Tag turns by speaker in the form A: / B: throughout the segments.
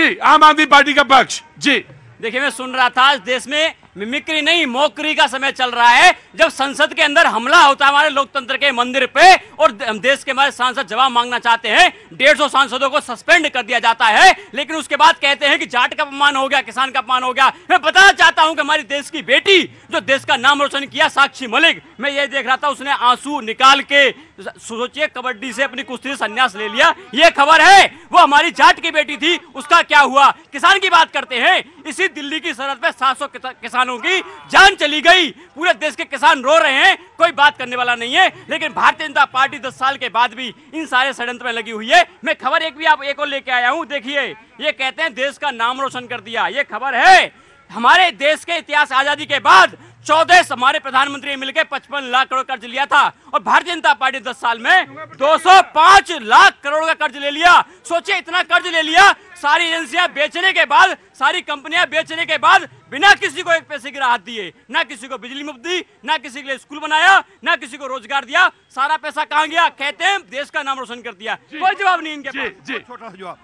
A: जी आम आदमी पार्टी का पक्ष। जी
B: देखिए, मैं सुन रहा था, इस देश में मिमिक्री नहीं मौकरी का समय चल रहा है। जब संसद के अंदर हमला होता है हमारे लोकतंत्र के मंदिर पे और देश के हमारे सांसद जवाब मांगना चाहते हैं, 150 सांसदों को सस्पेंड कर दिया जाता है, लेकिन उसके बाद कहते हैं कि जाट का अपमान हो गया, किसान का अपमान हो गया। मैं बताना चाहता हूं कि हमारी देश की बेटी जो देश का नाम रोशन किया, साक्षी मलिक, मैं ये देख रहा था, उसने आंसू निकाल के, सोचिए, कबड्डी से अपनी कुश्ती से संन्यास ले लिया। ये खबर है, वो हमारी जाट की बेटी थी, उसका क्या हुआ। किसान की बात करते हैं, इसी दिल्ली की सरहद पे 700 किसानों की जान चली गई। पूरे देश के किसान रो रहे हैं, कोई बात करने वाला नहीं है। लेकिन भारतीय जनता पार्टी 10 साल के बाद भी इन सारे षड्यंत्र में लगी हुई है। मैं खबर एक और लेके आया हूं, देखिए, ये कहते हैं देश का नाम रोशन कर दिया। ये खबर है, हमारे देश के इतिहास आजादी के बाद 14 हमारे प्रधानमंत्री मिलकर 55 लाख करोड़ कर्ज लिया था और भारतीय जनता पार्टी 10 साल में 205 लाख करोड़ का कर्ज ले लिया। सोचिए, इतना कर्ज ले लिया, सारी एजेंसियां बेचने के बाद, सारी कंपनियां बेचने के बाद, बिना किसी को एक पैसे की राहत दिए, ना किसी को बिजली मुफ्त दी, ना किसी के लिए स्कूल बनाया, ना किसी को रोजगार दिया। सारा पैसा कहां गया? कहते हैं देश का नाम रोशन कर दिया। कोई जवाब नहीं इनके पास।
C: जी छोटा सा जवाब,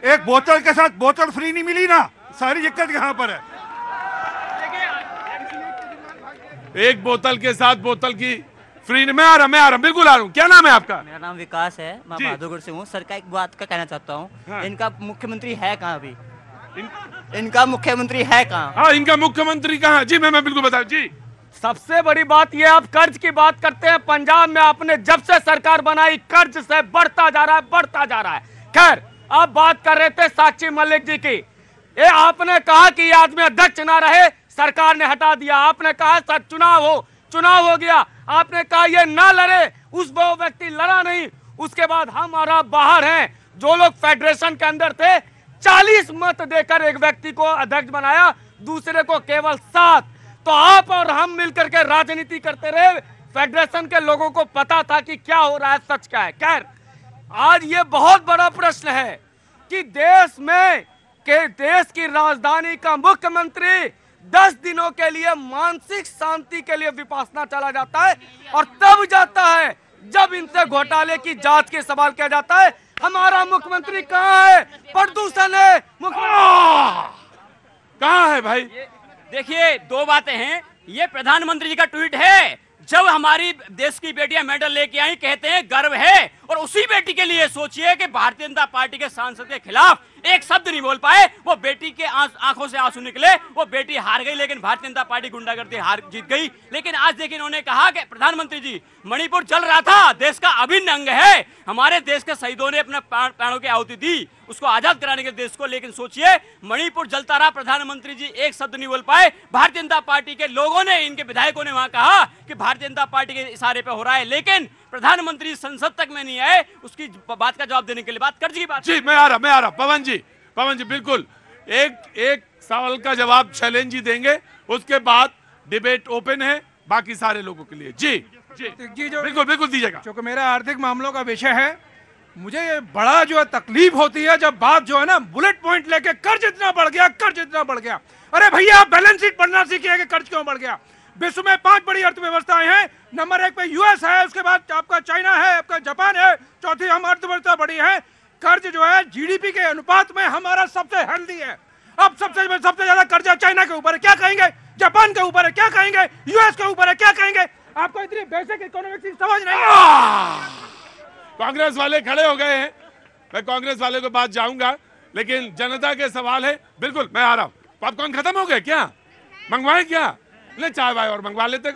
C: एक बोतल के साथ बोतल फ्री नहीं मिली ना, सारी दिक्कत यहाँ पर है।
A: एक बोतल के साथ बोतल की फ्री। मैं आ रहा हूँ, बिल्कुल आ रहा हूँ। क्या नाम है आपका?
D: मेरा नाम विकास है, मैं बहादुरगढ़ से हूँ। सर का एक बात का कहना चाहता हूँ, हाँ। इनका मुख्यमंत्री है कहाँ अभी? इनका मुख्यमंत्री है कहाँ?
A: हाँ, इनका मुख्यमंत्री कहाँ? जी मैं बिल्कुल बताऊँ। जी
E: सबसे बड़ी बात ये, आप कर्ज की बात करते हैं। पंजाब में आपने जब से सरकार बनाई, कर्ज से बढ़ता जा रहा है, बढ़ता जा रहा है। खैर, आप बात कर रहे थे साक्षी मलिक जी की। ये आपने कहा कि ये आदमी अध्यक्ष ना रहे, सरकार ने हटा दिया। आपने कहा सर चुनाव हो गया, आपने कहा ये ना लड़े, उस वो व्यक्ति लड़ा नहीं। उसके बाद हम और आप बाहर हैं, जो लोग फेडरेशन के अंदर थे, 40 मत देकर एक व्यक्ति को अध्यक्ष बनाया, दूसरे को केवल 7। तो आप और हम मिलकर के राजनीति करते रहे। फेडरेशन के लोगों को पता था कि क्या हो रहा है, सच क्या है। खैर, आज ये बहुत बड़ा प्रश्न है कि देश की राजधानी का मुख्यमंत्री 10 दिनों के लिए मानसिक शांति के लिए विपासना चला जाता है और तब जाता है जब इनसे घोटाले की जांच के सवाल किया जाता है। हमारा मुख्यमंत्री कहाँ है? प्रदूषण है,
A: कहाँ है भाई?
B: देखिए, 2 बातें हैं। ये प्रधानमंत्री जी का ट्वीट है, जब हमारी देश की बेटियां मेडल लेके आई, कहते हैं गर्व है। और उसी बेटी के लिए सोचिए कि भारतीय जनता पार्टी के सांसद के खिलाफ एक शब्द नहीं बोल पाए, वो बेटी के आंखों से आंसू निकले। वो बेटी हार गई, लेकिन भारतीय जनता पार्टी गुंडागर्दी जीत गई। लेकिन आज देखिए, इन्होंने कहा कि प्रधानमंत्री जी, मणिपुर जल रहा था, देश का अभिन्न अंग है, हमारे देश के शहीदों ने अपने प्राणों की आहुति दी उसको आजाद कराने के देश को। लेकिन सोचिए, मणिपुर जलता रहा, प्रधानमंत्री जी एक शब्द नहीं बोल पाए। भारतीय जनता पार्टी के लोगों ने, इनके विधायकों ने वहां कहा कि भारतीय जनता पार्टी के इशारे पे हो रहा है, लेकिन प्रधानमंत्री संसद तक में नहीं आए उसकी बात का जवाब देने के लिए। बात कर्ज की बात।
A: जी मैं आ रहा पवन जी बिल्कुल एक सवाल का जवाब शैलेंद्र जी देंगे, उसके बाद डिबेट ओपन है बाकी सारे लोगों के लिए। जी जो बिल्कुल दीजिएगा।
F: क्योंकि मेरा आर्थिक मामलों का विषय है, मुझे ये बड़ा जो है तकलीफ होती है जब बात जो है ना बुलेट पॉइंट लेके कर्ज इतना बढ़ गया। अरे भैया, आप बैलेंस शीट पढ़ना सीखिए कि कर्ज क्यों बढ़ गया। विश्व में 5 बड़ी अर्थव्यवस्थाएं हैं, नंबर 1 पे यूएस है, उसके बाद आपका चाइना है, आपका जापान है, चौथी हम अर्थव्यवस्था बड़ी है। कर्ज जो है जीडीपी के अनुपात में हमारा सबसे हेल्दी है। अब सबसे ज्यादा कर्जा चाइना के ऊपर है, क्या कहेंगे? जापान के ऊपर है, क्या कहेंगे? यूएस के ऊपर है, क्या कहेंगे? आपको इतनी बेसिक इकोनॉमिक्स समझ नहीं है।
A: कांग्रेस वाले खड़े हो गए हैं, मैं कांग्रेस वाले को बात जाऊंगा, लेकिन जनता के सवाल है। बिल्कुल मैं आ रहा हूं। पॉपकॉर्न खत्म हो गए क्या? मंगवाए क्या? ले चाय वाय और मंगवा लेते।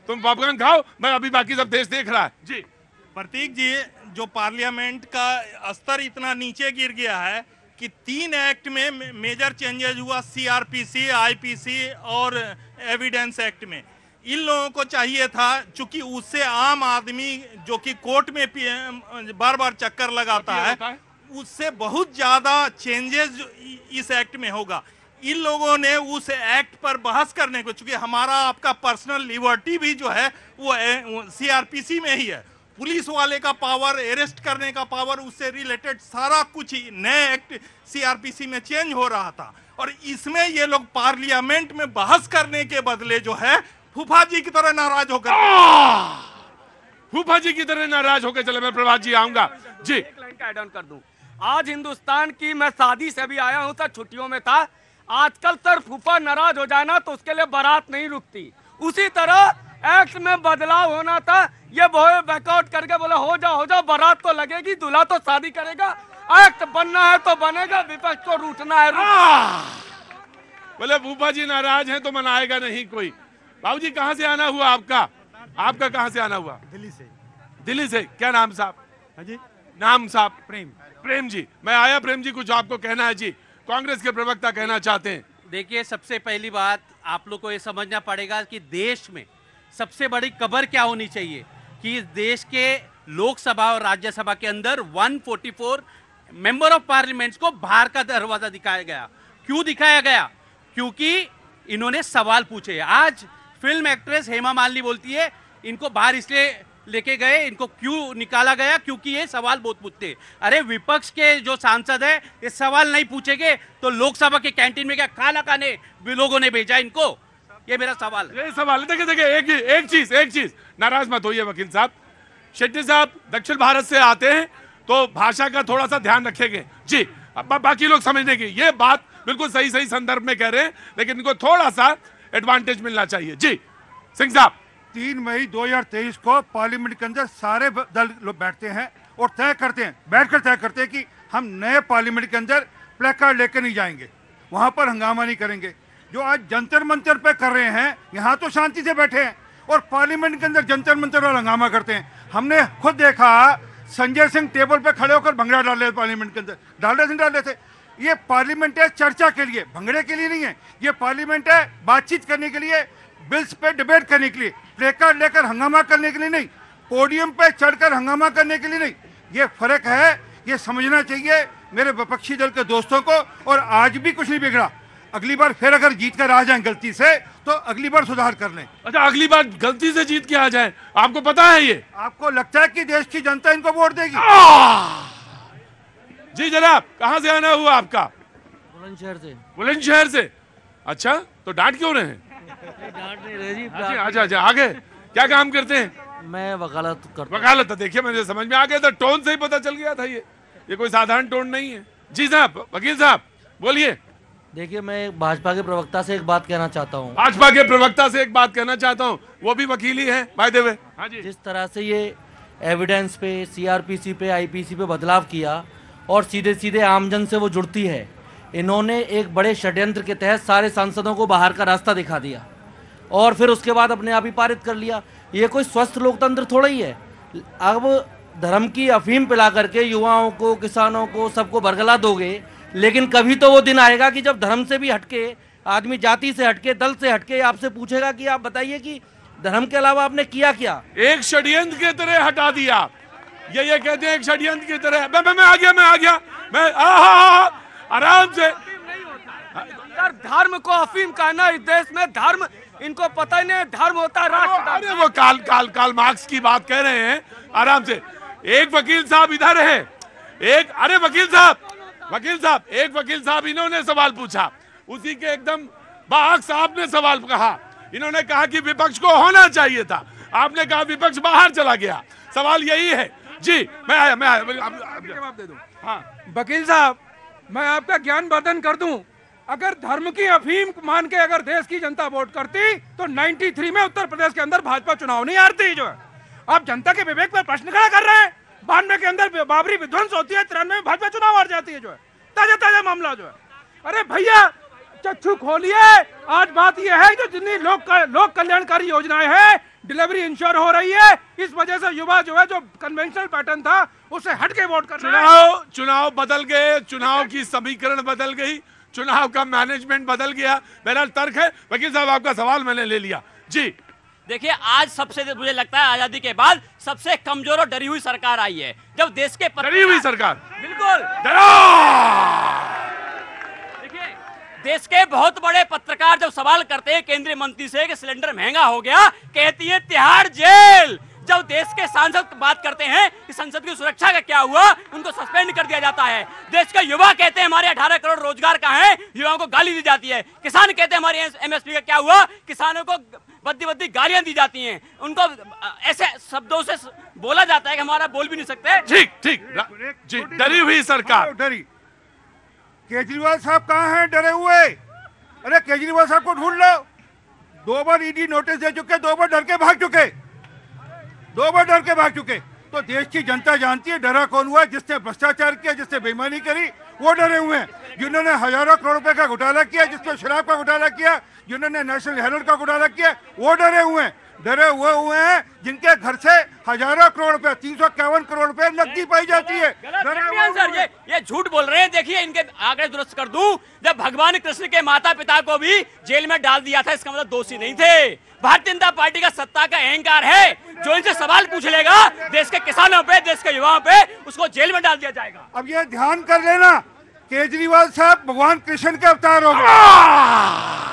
A: तुम पॉपकॉर्न खाओ, मैं अभी बाकी सब देश देख रहा है। जी
G: प्रतीक जी, जो पार्लियामेंट का स्तर इतना नीचे गिर गया है कि 3 एक्ट में मेजर चेंजेस हुआ, सीआरपीसी, आईपीसी और एविडेंस एक्ट में। इन लोगों को चाहिए था, चूंकि उससे आम आदमी जो कि कोर्ट में बार बार चक्कर लगाता है, उससे बहुत ज्यादा चेंजेस इस एक्ट में होगा। इन लोगों ने उस एक्ट पर बहस करने को, चूंकि हमारा आपका पर्सनल लिबर्टी भी जो है वो सीआरपीसी में ही है, पुलिस वाले का पावर, अरेस्ट करने का पावर, उससे रिलेटेड सारा कुछ नए एक्ट सीआरपीसी में चेंज हो रहा था। और इसमें ये लोग पार्लियामेंट में बहस करने के बदले जो है फूफा जी की तरह नाराज होकर
A: फूफा जी की तरह नाराज होकर चले। मैं प्रभात जी आऊंगा। जी
B: एक लाइन का ऐड ऑन कर दूं।
E: आज हिंदुस्तान की, मैं शादी से भी आया हूं सर, छुट्टियों में था। आजकल सर फूफा नाराज हो जाए ना तो उसके लिए बारात नहीं रुकती। उसी तरह एक्ट में बदलाव होना था, ये बैकआउट करके बोले हो जाओ, बारात तो लगेगी, दूल्हा तो शादी करेगा, एक्ट बनना है तो बनेगा, विपक्ष को रूठना है।
A: बोले फूफा जी नाराज हैं तो मनाएगा नहीं कोई। बाबूजी कहाँ से आना हुआ आपका? आपका कहाँ से आना हुआ?
C: दिल्ली से।
A: दिल्ली से। क्या नाम साहब?
C: हाँ जी,
A: नाम साहब?
C: प्रेम।
A: प्रेम जी, मैं आया प्रेम जी, कुछ आपको कहना है जी? कांग्रेस के प्रवक्ता कहना चाहते हैं।
H: देखिए, सबसे पहली बात आप लोग को ये समझना पड़ेगा कि देश में सबसे बड़ी कबर क्या होनी चाहिए कि इस देश के लोकसभा और राज्यसभा के अंदर 144 मेंबर ऑफ पार्लियामेंट्स को बाहर का दरवाजा दिखाया गया। क्यों दिखाया गया? क्योंकि इन्होंने सवाल पूछे। आज फिल्म एक्ट्रेस हेमा मालिनी बोलती है इनको बाहर इसलिए लेके गए, इनको क्यों निकाला गया? क्योंकि ये सवाल बहुत पूछते। अरे विपक्ष के जो सांसद है ये सवाल नहीं पूछेंगे तो लोकसभा के कैंटीन में क्या खाना खाने लोगों ने भेजा इनको? ये मेरा सवाल है।
A: ये सवाल है। देखिए एक चीज नाराज मत होइए वकील साहब। शेट्टी साहब दक्षिण भारत से आते हैं तो भाषा का थोड़ा सा ध्यान रखेंगे जी। बाकी लोग समझने की ये बात बिल्कुल सही संदर्भ में कह रहे हैं, लेकिन इनको थोड़ा सा एडवांटेज मिलना चाहिए जी। सिंह साहब,
C: 3 मई 2023 को पार्लियामेंट के अंदर सारे दल लोग बैठते हैं और तय करते हैं, बैठकर तय करते हैं कि हम नए पार्लियामेंट के अंदर प्लेकार्ड लेकर नहीं जाएंगे, वहां पर हंगामा नहीं करेंगे। जो आज जंतर मंतर पे कर रहे हैं, यहाँ तो शांति से बैठे हैं और पार्लियामेंट के अंदर जंतर मंतर और हंगामा करते हैं। हमने खुद देखा संजय सिंह टेबल पे खड़े होकर भंगड़ा डाल रहे पार्लियामेंट के अंदर, डाल रहे थे। ये पार्लियामेंट है चर्चा के लिए, भंगड़े के लिए नहीं है। ये पार्लियामेंट है बातचीत करने के लिए, बिल्स पे डिबेट करने के लिए, प्लेकार्ड लेकर हंगामा करने के लिए नहीं, पोडियम पे चढ़कर हंगामा करने के लिए नहीं। ये फर्क है, ये समझना चाहिए मेरे विपक्षी दल के दोस्तों को। और आज भी कुछ नहीं बिगड़ा, अगली बार फिर अगर जीत कर आ जाए गलती से तो अगली बार सुधार कर लें।
A: अच्छा, अगली बार गलती से जीत के आ जाए, आपको पता है ये?
C: आपको लगता है कि देश की जनता इनको वोट देगी?
A: जी जनाब, कहाँ से आना हुआ आपका?
I: बुलंदशहर से।
A: बुलंदशहर से। अच्छा, तो डांट क्यों रहे हैं?
I: डांट नहीं रहे जी।
A: अच्छा, आगे क्या काम करते हैं?
I: मैं वकालत करता हूं।
A: वकालत? देखिए मुझे समझ में आ गया था, टोन से ही पता चल गया था ये कोई साधारण टोन नहीं है। जी साहब, वकील साहब बोलिए।
I: देखिए, मैं भाजपा के प्रवक्ता से एक बात कहना चाहता हूँ।
A: भाजपा के प्रवक्ता से एक बात कहना चाहता हूँ, वो भी वकील ही है बाय द वे। हाँ जी।
I: जिस तरह से ये एविडेंस पे, सीआरपीसी पे, आईपीसी पे बदलाव किया और सीधे सीधे आमजन से वो जुड़ती है, इन्होंने एक बड़े षड्यंत्र के तहत सारे सांसदों को बाहर का रास्ता दिखा दिया और फिर उसके बाद अपने आप ही पारित कर लिया। ये कोई स्वस्थ लोकतंत्र थोड़ा ही है। अब धर्म की अफीम पिला करके युवाओं को, किसानों को, सबको बरगला दोगे, लेकिन कभी तो वो दिन आएगा कि जब धर्म से भी हटके आदमी, जाति से हटके, दल से हटके आपसे पूछेगा कि आप बताइए कि धर्म के अलावा आपने किया क्या?
A: एक षड्यंत्र की तरह हटा दिया। ये कहते हैं एक षड्यंत्र की तरह। मैं आ गया मैं आराम से।
E: यार, धर्म को अफीम कहना इस देश में, धर्म इनको पता ही नहीं, धर्म होता है राष्ट्र।
A: अरे वो काल मार्क्स की बात कह रहे हैं, आराम से। एक वकील साहब इधर है, अरे वकील साहब एक वकील साहब इन्होंने सवाल पूछा, उसी के एकदम बाक्स आपने सवाल कहा। इन्होंने कहा कि विपक्ष को होना चाहिए था, आपने कहा विपक्ष बाहर चला गया। सवाल यही है जी। मैं आया
F: जवाब दे दूं। हाँ वकील साहब, मैं आपका ज्ञान वर्धन कर दूं। अगर धर्म की अफीम मान के अगर देश की जनता वोट करती तो 93 में उत्तर प्रदेश के अंदर भाजपा चुनाव नहीं हारती। जो है आप जनता के विवेक पर प्रश्न खड़ा कर रहे हैं। 92 के अंदर बाबरी विध्वंस होती है, 93 में भाजपा चुनाव हार जाती है। जो है ताजा मामला जो है। अरे भैया चक्षु खोलिए। आज बात यह है कि जितनी लोक कल्याणकारी योजनाएं हैं, डिलीवरी इंश्योर हो रही है, इस वजह से युवा जो है, जो कन्वेंशनल पैटर्न था उससे हटके वोट कर रहे हैं।
A: चुनाव बदल गए, चुनाव की समीकरण बदल गई, चुनाव का मैनेजमेंट बदल गया। मेरा तर्क है। वकील साहब, आपका सवाल मैंने ले लिया जी।
B: देखिए, आज सबसे, मुझे लगता है आजादी के बाद सबसे कमजोर और डरी हुई सरकार आई है। जब देश के
A: डरी हुई सरकार,
B: बिल्कुल देखिए, देश के बहुत बड़े पत्रकार जब सवाल करते हैं केंद्रीय मंत्री से कि सिलेंडर महंगा हो गया, कहती है तिहाड़ जेल। जब देश के सांसद बात करते हैं कि संसद की सुरक्षा का क्या हुआ, उनको सस्पेंड कर दिया जाता है। देश के युवा कहते हैं हमारे 18 करोड़ रोजगार कहाँ हैं, युवाओं को गाली दी जाती है। किसान कहते हैं हमारी एमएसपी का क्या हुआ, किसानों को बद्दी बद्दी गालियां दी जाती हैं, उनको ऐसे शब्दों से बोला जाता है कि हमारा बोल भी नहीं सकते।
A: ठीक ठीक जी, डरी हुई सरकार।
C: डरी। केजरीवाल साहब कहाँ हैं डरे हुए? अरे केजरीवाल साहब को ढूंढ लो। 2 बार ईडी नोटिस दे चुके, 2 बार डर के भाग चुके, 2 बार डर के भाग चुके। तो देश की जनता जानती है डरा कौन हुआ? जिसने भ्रष्टाचार किया, जिसने बेईमानी करी, वो डरे हुए हैं। जिन्होंने हजारों करोड़ रुपए का घोटाला किया, जिसने शराब का घोटाला किया, जिन्होंने नेशनल हेराल्ड का घोटाला किया, वो डरे हुए हैं। डरे हुए हैं जिनके घर से हजारों करोड़ रुपए, 351 करोड़ रुपए नकदी पाई जाती है।
B: सर ये झूठ बोल रहे हैं। देखिए इनके आंकड़े दुरुस्त कर दूं, जब भगवान कृष्ण के माता पिता को भी जेल में डाल दिया था, इसका मतलब दोषी नहीं थे। भारतीय जनता पार्टी का सत्ता का अहंकार है, जो इनसे सवाल पूछ लेगा देश के किसानों पे, देश के युवाओं पे, उसको जेल में डाल दिया जाएगा।
C: अब ये ध्यान कर लेना, केजरीवाल साहब भगवान कृष्ण के अवतार हो गए।